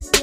अस्सलाम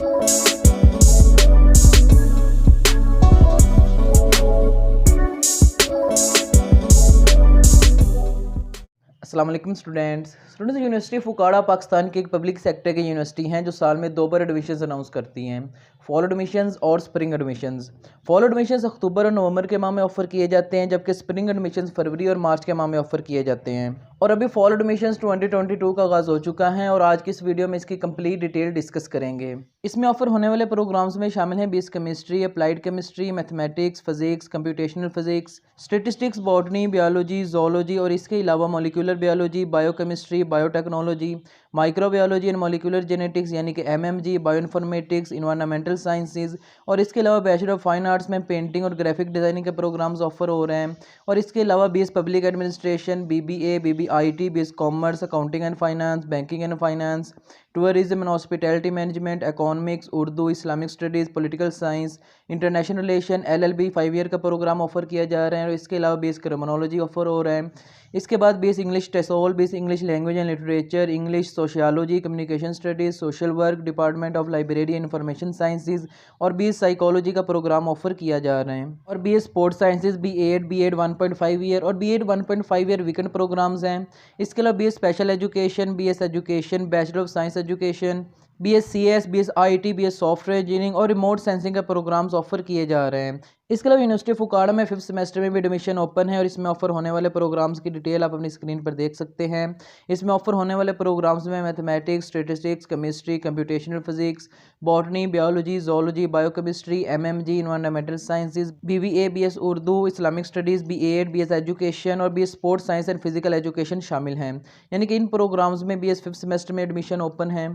वालेकुम students university of उकाड़ा पाकिस्तान की एक पब्लिक सेक्टर की यूनिवर्सिटी हैं जो साल में 2 बार एडमिशन्स अनाउंस करती हैं, फॉल एडमिशन्स और स्प्रिंग एडमिशन्स। फॉल एडमिशन्स अक्टूबर और नवंबर के माह में ऑफर किए जाते हैं, जबकि स्प्रिंग एडमिशन्स फरवरी और मार्च के माह में ऑफर किए जाते हैं। और अभी फॉल एडमिशन्स 2022 का आगाज़ हो चुका है और आज की इस वीडियो में इसकी कंप्लीट डिटेल डिस्कस करेंगे। इसमें ऑफर होने वाले प्रोग्राम्स में शामिल हैं BS chemistry, applied chemistry, mathematics, physics, computational physics, statistics, botany, biology, zoology और इसके अलावा molecular biology, biochemistry, biotechnology, microbiology and molecular genetics यानी कि एमएमजी, बायोइन्फॉर्मेटिक्स, इन्वायरमेंटल साइंसेज और इसके अलावा बैचलर ऑफ फाइन आर्ट्स में पेंटिंग और ग्राफिक डिज़ाइनिंग के प्रोग्राम्स ऑफर हो रहे हैं। और इसके अलावा BS public administration, BBA, BBIT, BS commerce, accounting and finance, banking and finance, tourism and hospitality management, economics, Urdu, Islamic studies, political science, international relation, LLB 5 year का programme offer किया जा रहा है। और इसके अलावा बीएस क्रिमिनोलॉजी ऑफर हो रहा है। इसके बाद BS English TESOL, BS English language and literature, English, sociology, communication studies, social work, department of library and information sciences और बीएस साइकोलॉजी का प्रोग्राम ऑफर किया जा रहा है। और BS sports sciences, BEd 1.5 year और बीएड 1.5 ईयर वीकेंड प्रोग्राम्स हैं। इसके अलावा BS special education, BS education, bachelor of science education, BS BS IT, BS software engineering और रिमोट सेंसिंग के प्रोग्राम्स ऑफर किए जा रहे हैं। इसके अलावा यूनिवर्सिटी ऑफ उकाड़ा में 5th सेमेस्टर में भी एडमिशन ओपन है और इसमें ऑफर होने वाले प्रोग्राम्स की डिटेल आप अपनी स्क्रीन पर देख सकते हैं। इसमें ऑफर होने वाले प्रोग्राम्स में mathematics, statistics, chemistry, computational physics, botany, biology, zoology, biochemistry, MMG, environmental sciences, BBA, BS Urdu, Islamic studies, BEd, BS education और BS sports science and physical education शामिल हैं। यानी कि इन प्रोग्राम्स में बीएस 5th सेमेस्टर में एडमिशन ओपन है।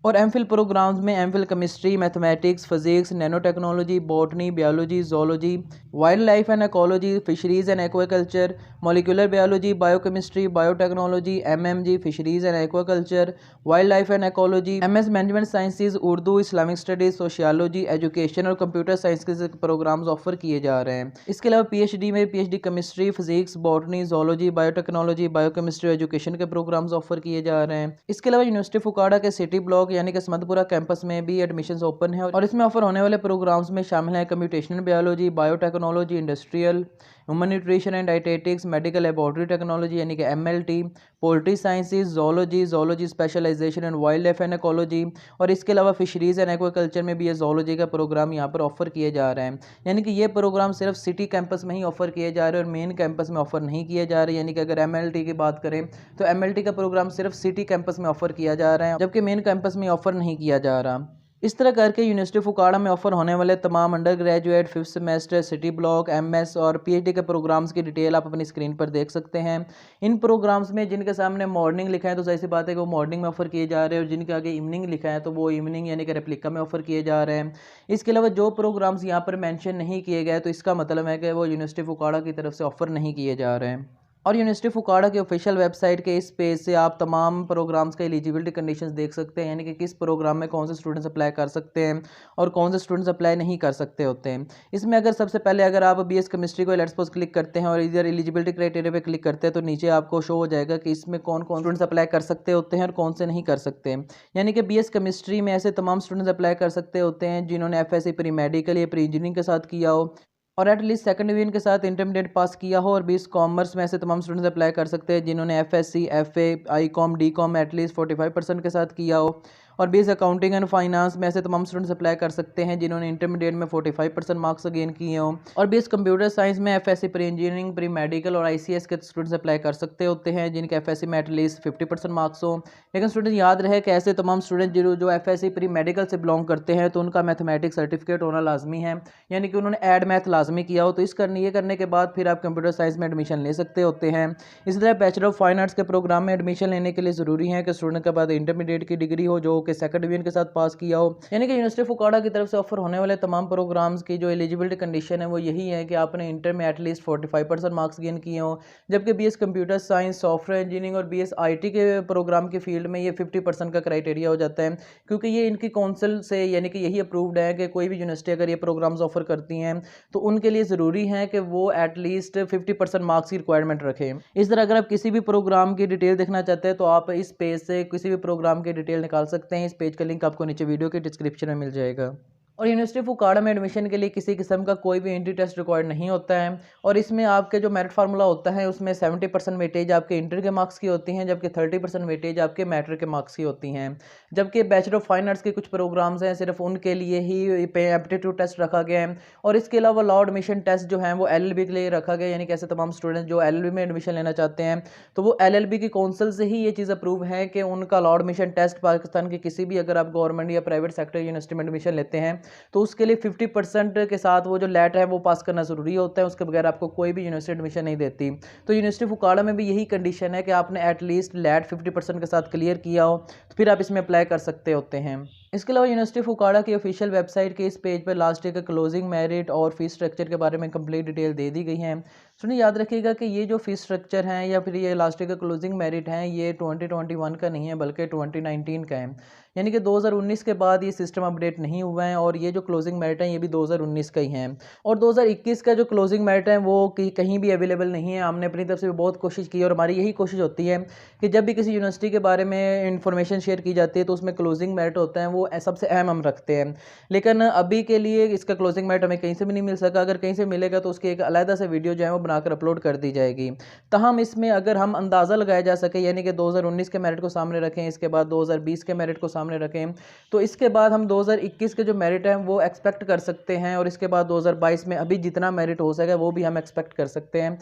और एमफिल प्रोग्राम्स में MPhil chemistry, mathematics, physics, nanotechnology, botany, biology, zoology, wild life and ecology, fisheries and aquaculture, molecular biology, biochemistry, biotechnology, MMG, fisheries and aquaculture, wild life and ecology, MS management sciences, Urdu, Islamic studies, sociology, education और computer science के programmes offer किए जा रहे हैं। इसके अलावा PhD में PhD chemistry, physics, botany, zoology, biotechnology, biochemistry, education के प्रोग्राम्स ऑफर किए जा रहे हैं। इसके अलावा यूनिवर्सिटी ऑफ उकाड़ा के सिटी ब्लॉक यानी कि समतपुरा कैंपस में भी एडमिशन्स ओपन है और इसमें ऑफर होने वाले प्रोग्राम्स में शामिल हैं computational biology, biotechnology, industrial, human nutrition and dietetics, medical laboratory technology यानी कि MLT, poultry sciences, zoology specialization and wild life and ecology और इसके अलावा फिशरीज एंड एक्वाकल्चर में भी ये जोलॉजी का प्रोग्राम यहाँ पर ऑफर किए जा रहे हैं। यानी कि ये प्रोग्राम सिर्फ सिटी कैंपस में ही ऑफर किए जा रहे हैं और मेन कैंपस में ऑफर नहीं किए जा रहे। यानी कि अगर एमएलटी की बात करें तो एमएलटी का प्रोग्राम सिर्फ सिटी कैंपस में ऑफर किया जा रहा है, जबकि मेन कैंपस में ऑफर नहीं किया जा रहा। इस तरह करके यूनिवर्सिटी ऑफ उकाड़ा में ऑफर होने वाले तमाम under graduate, 5th semester, city block, MS और पीएचडी के प्रोग्राम्स की डिटेल आप अपनी स्क्रीन पर देख सकते हैं। इन प्रोग्राम्स में जिनके सामने मॉर्निंग लिखा है तो जाहिर सी बात है कि वो मॉर्निंग में ऑफर किए जा रहे हैं और जिनके आगे इवनिंग लिखा है तो वो इवनिंग यानी कि रेप्लिका में ऑफर किए जा रहे हैं। इसके अलावा जो प्रोग्राम्स यहाँ पर मैंशन नहीं किए गए तो इसका मतलब है कि वो यूनिवर्सिटी ऑफ उकाड़ा की तरफ से ऑफर नहीं किए जा रहे हैं। और यूनिवर्सिटी ऑफ उकाड़ा के ऑफिशियल वेबसाइट के इस पेज से आप तमाम प्रोग्राम्स का एलिजिबिलिटी कंडीशंस देख सकते हैं, यानी कि किस प्रोग्राम में कौन से स्टूडेंट्स अप्लाई कर सकते हैं और कौन से स्टूडेंट्स अप्लाई नहीं कर सकते होते हैं। इसमें अगर सबसे पहले अगर आप बीएस केमिस्ट्री को लेट्स सपोज क्लिक करते हैं और इधर एलिजिबिलिटी क्राइटेरिया पे क्लिक करते हैं तो नीचे आपको शो हो जाएगा कि इसमें कौन कौन स्टूडेंट्स अप्लाई कर सकते होते हैं और कौन से नहीं कर सकते। यानी कि बीएस केमिस्ट्री में ऐसे तमाम स्टूडेंट्स अप्लाई कर सकते होते हैं जिन्होंने एफएससी प्री मेडिकल या प्री इंजीनियरिंग के साथ किया हो और एटलीस्ट सेकंड डिवीजन के साथ इंटरमीडिएट पास किया हो। और बीएस कॉमर्स में ऐसे तमाम स्टूडेंट्स अप्लाई कर सकते हैं जिन्होंने एफएससी, एफए, आईकॉम, डीकॉम एटलीस्ट 45% के साथ किया हो। और बीएस अकाउंटिंग एंड फाइनेंस में ऐसे तमाम स्टूडेंट्स अप्लाई कर सकते हैं जिन्होंने इंटरमीडिएट में 45% मार्क्स गेन किए हों। और बीएस कंप्यूटर साइंस में FSc pre engineering, pre medical और आईसीएस के स्टूडेंट्स अप्लाई कर सकते होते हैं जिनके एफएससी में एटलीस्ट 50% मार्क्स हो। लेकिन स्टूडेंट याद रहे कि ऐसे तमाम स्टूडेंट जो एफएससी प्री मेडिकल से बिलोंग करते हैं तो उनका मैथमेटिक्स सर्टिफिकेट होना लाजमी है, यानी कि उन्होंने एड मैथ लाजमी किया हो। तो ये करने के बाद फिर आप कंप्यूटर साइंस में एडमिशन ले सकते होते हैं। इसी तरह बैचलर ऑफ फाइन आर्ट्स के प्रोग्राम में एडमिशन लेने के लिए ज़रूरी है कि स्टूडेंट के पास इंटरमीडिएट की डिग्री हो जो कि सेकंड डिवीजन के साथ पास किया हो। यानी कि यूनिवर्सिटी ऑफ उकाड़ा की तरफ से ऑफर होने वाले तमाम प्रोग्राम्स की जो एलिजिबिलिटी कंडीशन है वो यही है कि आपने इंटर में एटलीस्ट 45% मार्क्स गेन किए हो, जबकि BS computer science, software engineering और बीएस आईटी के प्रोग्राम की फील्ड में ये 50% का क्राइटेरिया हो जाता है, क्योंकि ये इनकी काउंसिल से यानी कि यही अप्रूव्ड है कि कोई भी यूनिवर्सिटी अगर ये प्रोग्राम्स ऑफर करती हैं तो उनके लिए ज़रूरी है कि वो एटलीस्ट 50% मार्क्स की रिक्वायरमेंट रखें। इस तरह अगर आप किसी भी प्रोग्राम की डिटेल देखना चाहते हैं तो आप इस पेज से किसी भी प्रोग्राम की डिटेल निकाल सकते हैं। हैं, इस पेज का लिंक आपको नीचे वीडियो के डिस्क्रिप्शन में मिल जाएगा। और यूनिवर्सिटी ऑफ फुकाड़ा में एडमिशन के लिए किसी किस्म का कोई भी एंट्री टेस्ट रिक्वायर्ड नहीं होता है और इसमें आपके जो मेरिट फार्मूला होता है उसमें 70% वेटेज आपके इंटर के मार्क्स की होती हैं, जबकि 30% वेटेज आपके मैट्रिक के मार्क्स की होती हैं। जबकि बैचलर ऑफ फाइन आर्ट्स के कुछ प्रोग्राम्स हैं, सिर्फ उनके लिए ही एप्टीट्यूड टेस्ट रखा गया है और इसके अलावा लॉ एडमिशन टेस्ट जो है वो LLB के लिए रखा गया, यानी कि ऐसे तमाम स्टूडेंट्स जो LLB में एडमिशन लेना चाहते हैं तो वो LLB की काउंसिल से ही ये चीज़ अप्रूव है कि उनका लॉ एडमिशन टेस्ट पाकिस्तान के किसी भी, अगर आप गवर्नमेंट या प्राइवेट सेक्टर यूनिवर्सिटी में एडमिशन लेते हैं तो उसके लिए 50% के साथ वो जो लैट है वो पास करना ज़रूरी होता है, उसके बगैर आपको कोई भी यूनिवर्सिटी एडमिशन नहीं देती। तो यूनिवर्सिटी फुकाड़ा में भी यही कंडीशन है कि आपने एटलीस्ट लैट 50% के साथ क्लियर किया हो तो फिर आप इसमें अप्लाई कर सकते होते हैं। इसके अलावा यूनिवर्सिटी फुकाड़ा की ऑफिशियल वेबसाइट के इस पेज पर लास्ट ईयर का क्लोजिंग मेरिट और फीस स्ट्रक्चर के बारे में कंप्लीट डिटेल दे दी गई है। सुनिए, याद रखिएगा कि ये जो फीस स्ट्रक्चर है या फिर ये लास्ट ईयर का क्लोजिंग मेरिट है ये 2021 का नहीं है बल्कि 2019 का है, यानी कि 2019 के बाद ये सिस्टम अपडेट नहीं हुआ है और ये जो क्लोजिंग मेरिट है ये भी 2019 का ही है। और 2021 का जो क्लोजिंग मेरिट है वो कहीं भी अवेलेबल नहीं है। हमने अपनी तरफ से भी बहुत कोशिश की और हमारी यही कोशिश होती है कि जब भी किसी यूनिवर्सिटी के बारे में इंफॉर्मेशन शेयर की जाती है तो उसमें क्लोजिंग मेरिट होता है वो सबसे अहम हम रखते हैं, लेकिन अभी के लिए इसका क्लोजिंग मेरिट हमें कहीं से भी नहीं मिल सका। अगर कहीं से मिलेगा तो उसकी एक अलग से वीडियो जो है वो बनाकर अपलोड कर दी जाएगी। तहम इसमें अगर हम अंदाज़ा लगाया जा सके, यानी कि 2019 के मेरिट को सामने रखें, इसके बाद 2020 के मेरिट को सामने रखें, तो इसके बाद हम 2021 के जो मेरिट हैं वो एक्सपेक्ट कर सकते हैं और इसके बाद 2022 में अभी जितना मेरिट हो सके वो भी हम एक्सपेक्ट कर सकते हैं।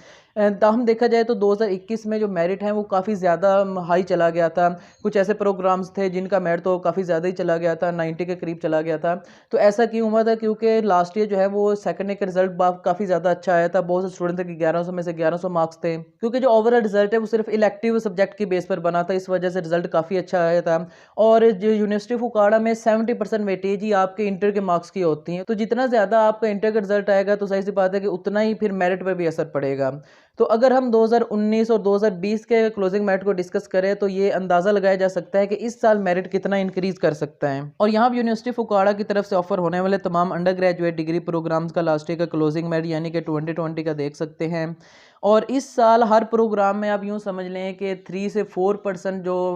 ताहम देखा जाए तो 2021 में जो मेरिट है वो काफ़ी ज़्यादा हाई चला गया था। कुछ ऐसे प्रोग्राम्स थे जिनका मेरिट तो काफ़ी ज़्यादा ही चला गया था, 90 के करीब चला गया था। तो ऐसा क्यों हुआ था? क्योंकि लास्ट ईयर जो है वो सेकंड ईयर का रिजल्ट काफ़ी ज़्यादा अच्छा आया था। बहुत से स्टूडेंट थे कि 1100 में से 1100 मार्क्स थे, क्योंकि जो ओवरऑल रिजल्ट है वो सिर्फ इलेक्टिव सब्जेक्ट की बेस पर बना था, इस वजह से रिजल्ट काफ़ी अच्छा आया था। और जो यूनिवर्सिटी फुकाड़ा में 70% वेटेज ही आपके इंटर के मार्क्स की होती हैं, तो जितना ज़्यादा आपका इंटर का रिजल्ट आएगा तो सही सी बात है कि उतना ही फिर मेरिट पर भी असर पड़ेगा। तो अगर हम 2019 और 2020 के क्लोजिंग मेरिट को डिस्कस करें तो ये अंदाज़ा लगाया जा सकता है कि इस साल मेरिट कितना इंक्रीज कर सकता है। और यहाँ यूनिवर्सिटी फुकाड़ा की तरफ से ऑफर होने वाले तमाम अंडर ग्रेजुएट डिग्री प्रोग्राम्स का लास्ट ईयर का क्लोजिंग मेरिट यानी कि 2020 का देख सकते हैं। और इस साल हर प्रोग्राम में आप यूँ समझ लें कि 3 से 4% जो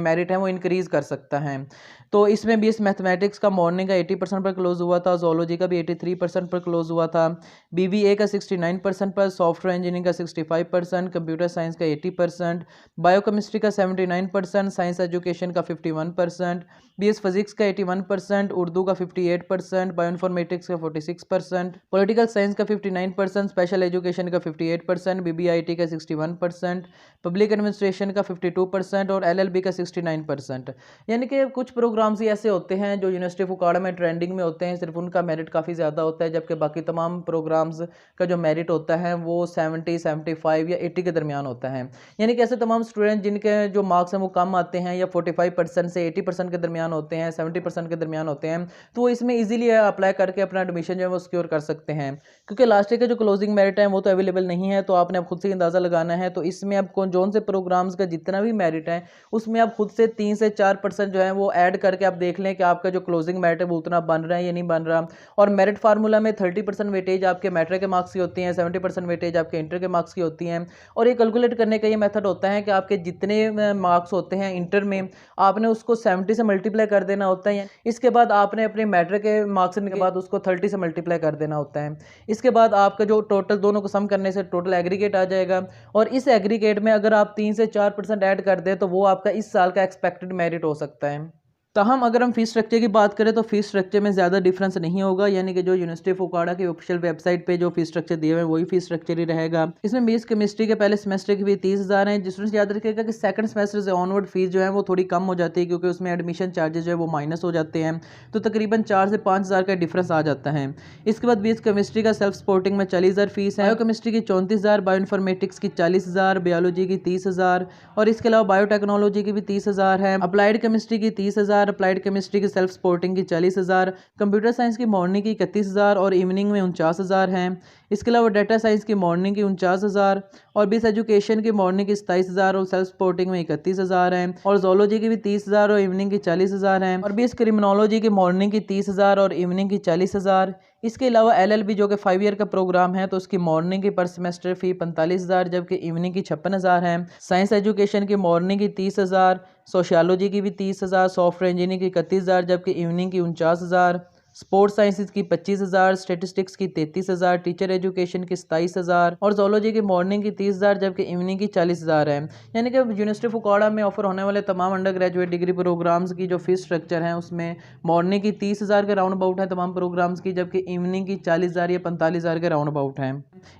मेरिट है वो इंक्रीज़ कर सकता है। तो इसमें BS मैथमेटिक्स का मॉर्निंग का 80% पर क्लोज हुआ था, जोलॉजी का भी 83% पर क्लोज हुआ था, BBA का 69% पर, सॉफ्टवेयर इंजीनियरिंग का 65%, कंप्यूटर साइंस का 80%, बायोकेमिस्ट्री का 79%, साइंस एजुकेशन का 51%, BS फिजिक्स का 81%, उर्दू का 58%, बायोइन्फॉर्मेटिक्स का 46%, पॉलिटिकल साइंस का 59%, स्पेशल एजुकेशन का 58%, BBIT का 61%, पब्लिक एडमिनिस्ट्रेशन का 52% और LLB का 69%। यानी कि कुछ प्रोग्राम्स ही ऐसे होते हैं जो यूनिवर्सिटी फुकाड़ा में ट्रेंडिंग में होते हैं, सिर्फ उनका मेरिट काफ़ी ज़्यादा होता है, जबकि बाकी तमाम प्रोग्राम्स का जो मेरिट होता है वो 70, 75 या 80 के दरमियान होता है। यानी कि ऐसे तमाम स्टूडेंट जिनके जो मार्क्स हैं वो कम आते हैं या 45% से 80% के दरमियान होते हैं, 70% के दरमियान होते हैं, तो वो इसमें ईजिली अप्लाई करके अपना एडमिशन जो है वो सिक्योर कर सकते हैं। क्योंकि लास्ट ईयर का जो क्लोजिंग मेरिट है वो तो अवेलेबल नहीं है, तो आपने अब खुद से अंदाज़ा लगाना है। तो इसमें अब कौन से प्रोग्राम्स का जितना भी मेरिट है उसमें आप खुद से 3 से 4% जो है वो ऐड करके आप देख लें कि आपका जो क्लोजिंग मेरिट है वो उतना बन रहा है या नहीं बन रहा। और मेरिट फार्मूला में 30% वेटेज आपके मैट्रिक के मार्क्स की होती हैं, 70% वेटेज आपके इंटर के मार्क्स की होती हैं। और ये कैलकुलेट करने का ये मेथड होता है कि आपके जितने मार्क्स होते हैं इंटर में आपने उसको 70 से मल्टीप्लाई कर देना होता है। इसके बाद आपने अपने मैट्रिक के मार्क्स के बाद उसको 30 से मल्टीप्लाई कर देना होता है। इसके बाद आपका जो टोटल दोनों को सम करने से टोटल एग्रीगेट आ जाएगा और इस एग्रीगेट में अगर आप 3 से 4% ऐड कर दें तो वो आपका इस साल का एक्सपेक्टेड मेरिट हो सकता है। ताहम अगर हम फीस स्ट्रक्चर की बात करें तो फीस स्ट्रक्चर में ज़्यादा डिफरेंस नहीं होगा, यानी कि जो यूनिवर्सिटी फुकाड़ा की ऑफिशियल वेबसाइट पे जो फीस स्ट्रक्चर दिए हुए हैं वही फीस स्ट्रक्चर ही रहेगा। इसमें BS केमिस्ट्री के पहले सेमेस्टर की फीस 30,000 है, जिसमें याद रखिएगा कि सेकंड सेमेस्टर से ऑनवर्ड फीस जो है वो थोड़ी कम हो जाती है, क्योंकि उसमें एडमिशन चार्जेस जो है वो माइनस हो जाते हैं, तो तकरीबन 4 से 5,000 का डिफरेंस आ जाता है। इसके बाद BS केमिस्ट्री का सेल्फ सपोर्टिंग में 40,000 फीस है, बायोकेमिस्ट्री की 34,000, बायोइन्फॉर्मेटिक्स की 40,000, बायोलॉजी की 30,000 और इसके अलावा बायोटेक्नोलॉजी की भी 30,000 है, अप्लाइड केमिस्ट्री की 30,000, अप्लाइड केमिस्ट्री की सेल्फ सपोर्टिंग की 40,000, कंप्यूटर साइंस की मॉर्निंग की 31,000 और इवनिंग में 49,000 हैं। इसके अलावा डाटा साइंस की मॉर्निंग की 49,000 और बिस एजुकेशन की मॉर्निंग की 27,000 और सेल्फ सपोर्टिंग में 31,000 हैं और जोलॉजी की भी 30,000 और इवनिंग की 40,000 हैं और बिस क्रिमिनोलॉजी की मॉर्निंग की 30,000 और इवनिंग की 40,000। इसके अलावा LLB जो कि 5 ईयर का प्रोग्राम है तो उसकी मॉर्निंग की पर सेमेस्टर फ़ी 45,000 जबकि इवनिंग की 56,000 है। साइंस एजुकेशन की मॉर्निंग की 30,000, सोशियोलॉजी की भी 30,000, सॉफ्टवेयर इंजीनियरिंग की 31,000 जबकि इवनिंग की 49,000, स्पोर्ट्स साइंसेज की 25,000, स्टेटिस्टिक्स की 33,000, टीचर एजुकेशन की 27,000 और जोलॉजी की मॉर्निंग की 30,000 जबकि इवनिंग की 40,000 है। यानी कि यूनिवर्सिटी ऑफ फुकाड़ा में ऑफर होने वाले तमाम अंडर ग्रेजुएट डिग्री प्रोग्राम्स की जो फीस स्ट्रक्चर है उसमें मॉर्निंग की 30,000 के राउंड अबाउट है तमाम प्रोग्राम्स की, जबकि इवनिंग की 40,000 या 45,000 के राउंड अबाउट है।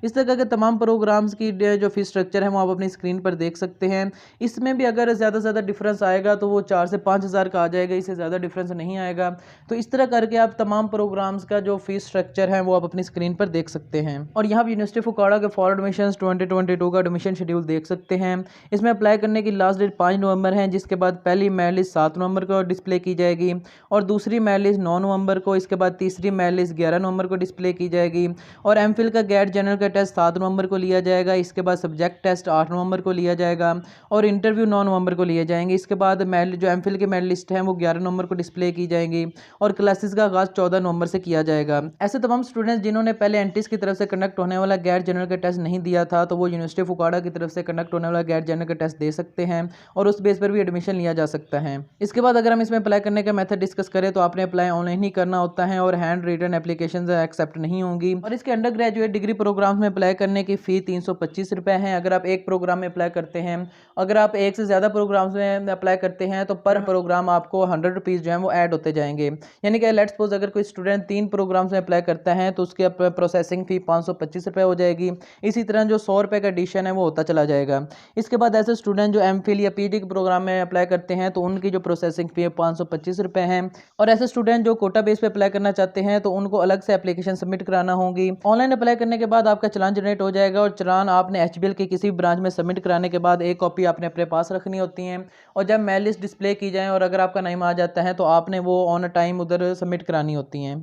इस तरह के तमाम प्रोग्राम्स की जो फीस स्ट्रक्चर है वो आप अपनी स्क्रीन पर देख सकते हैं। इसमें भी अगर ज़्यादा से ज़्यादा डिफरेंस आएगा तो वो 4 से 5,000 का आ जाएगा, इससे ज़्यादा डिफरेंस नहीं आएगा। तो इस तरह करके आप तमाम प्रोग्राम्स का जो फीस स्ट्रक्चर है वो आप अपनी स्क्रीन पर देख सकते हैं। और यहाँ पर यूनिवर्सिटी ऑफ फुकाड़ा के फॉर एडमिशंस 2022 का एडमिशन शेड्यूल देख सकते हैं। इसमें अप्लाई करने की लास्ट डेट 5 नवंबर है, जिसके बाद पहली मेरिट लिस्ट 7 नवंबर को डिस्प्ले की जाएगी और दूसरी मेरिट लिस्ट 9 नवंबर को, इसके बाद तीसरी मेरिट लिस्ट 11 नवंबर को डिस्प्ले की जाएगी और एमफिल का गेट जनरल का टेस्ट 7 नवंबर को लिया जाएगा। इसके बाद सब्जेक्ट टेस्ट 8 नवंबर को लिया जाएगा और इंटरव्यू 9 नवंबर को लिए जाएंगे। इसके बाद जो एमफिल के मेरिट लिस्ट है वो 11 नवंबर को डिस्प्ले की जाएंगी और क्लासेस का आगाज 14 नवंबर से किया जाएगा। ऐसे तमाम स्टूडेंट्स जिन्होंने पहले एंटिस की तरफ से कंडक्ट होने वाला गैर जनरल का टेस्ट नहीं दिया था तो वो यूनिवर्सिटी ऑफ फुकाड़ा की तरफ से कंडक्ट होने वाला गैर जनरल का टेस्ट दे सकते हैं और उस बेस पर भी एडमिशन लिया जा सकता है। इसके बाद अगर हम इसमें अप्लाई करने का मेथड डिस्कस करें तो आपने अप्लाई ऑनलाइन ही करना होता है और हैंड रिटन एप्लीकेशन एक्सेप्ट नहीं होंगी और इसके अंडर ग्रेजुएट डिग्री प्रोग्राम में अप्लाई करने की फ़ी 325 रुपये है अगर आप एक प्रोग्राम में अप्लाई करते हैं। अगर आप एक से ज़्यादा प्रोग्राम्स में अप्लाई करते हैं तो पर प्रोग्राम आपको 100 रुपीज़ जो है वो ऐड होते जाएंगे। यानी कि लेट्स सपोज अगर कोई स्टूडेंट 3 प्रोग्राम्स में अप्लाई करता है तो उसकी प्रोसेसिंग फ़ी 525 रुपये हो जाएगी। इसी तरह जो 100 रुपये का एडिशन है वो होता चला जाएगा। इसके बाद ऐसे स्टूडेंट जो एमफिल या पीजी के प्रोग्राम में अप्लाई करते हैं तो उनकी जो प्रोसेसिंग फ़ी है 525 रुपये है और ऐसे स्टूडेंट जो कोटा बेस पे अप्लाई करना चाहते हैं तो उनको अलग से एप्लीकेशन सबमिट कराना होगी। ऑनलाइन अप्लाई करने के बाद आपका चालान जनरेट हो जाएगा और चालान आपने HBL के किसी भी ब्रांच में सबमिट कराने के बाद एक कॉपी आपने अपने पास रखनी होती है और जब मेरिट लिस्ट डिस्प्ले की जाए और अगर आपका नाम आ जाता है तो आपने वो ऑन टाइम उधर सबमिट करानी होती हैं।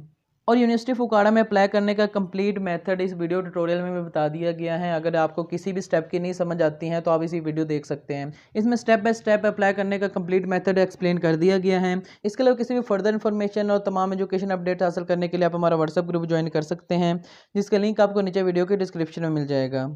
और यूनिवर्सिटी फुकाड़ा में अप्लाई करने का कंप्लीट मेथड इस वीडियो ट्यूटोरियल में बता दिया गया है। अगर आपको किसी भी स्टेप की नहीं समझ आती हैं तो आप इसी वीडियो देख सकते हैं। इसमें स्टेप बाय स्टेप अप्लाई करने का कंप्लीट मेथड एक्सप्लेन कर दिया गया है। इसके अलावा किसी भी फर्दर इन्फॉर्मेशन और तमाम एजुकेशन अपडेट हासिल करने के लिए आप हमारा व्हाट्सएप ग्रुप ज्वाइन कर सकते हैं जिसका लिंक आपको नीचे वीडियो के डिस्क्रिप्शन में मिल जाएगा।